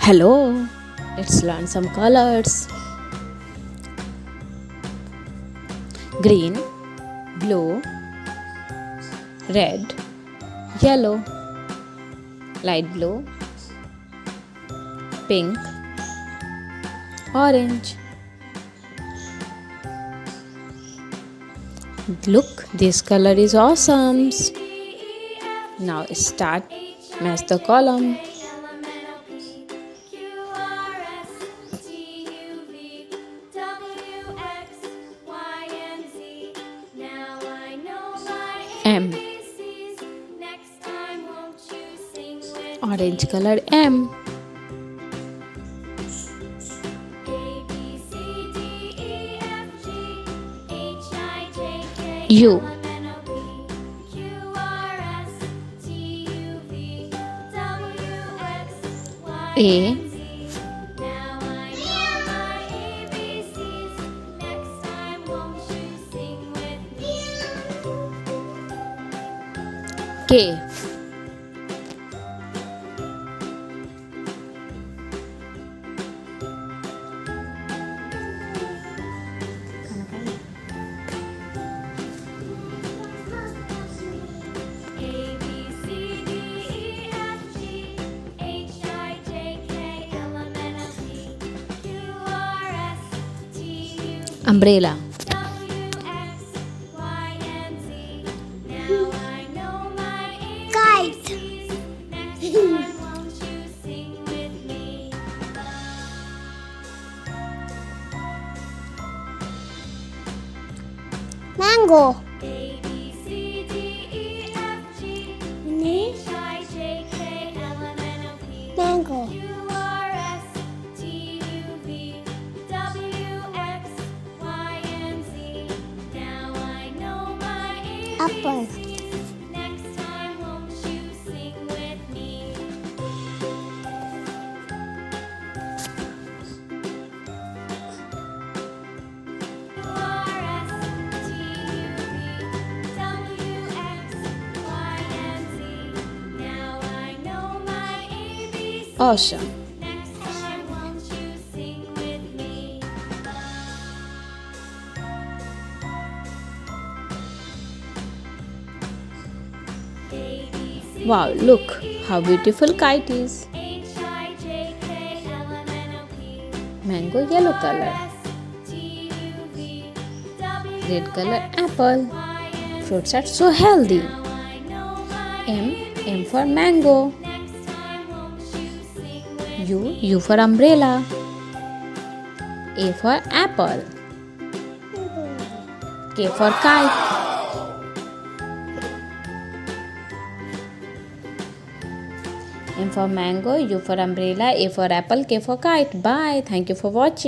Hello, let's learn some colors. Green, blue, red, yellow, light blue, pink, orange. Look, this color is awesome. Now start match the column. M. Orange color M. U. A. K. Umbrella. Kite. Mango. Mango. Apple. Ocean. Wow, look how beautiful kite is. Mango yellow color. Red color apple. Fruits are so healthy. M for mango. U for umbrella. A for apple. K for kite. M for mango, U for umbrella, A for apple, K for kite. Bye. Thank you for watching.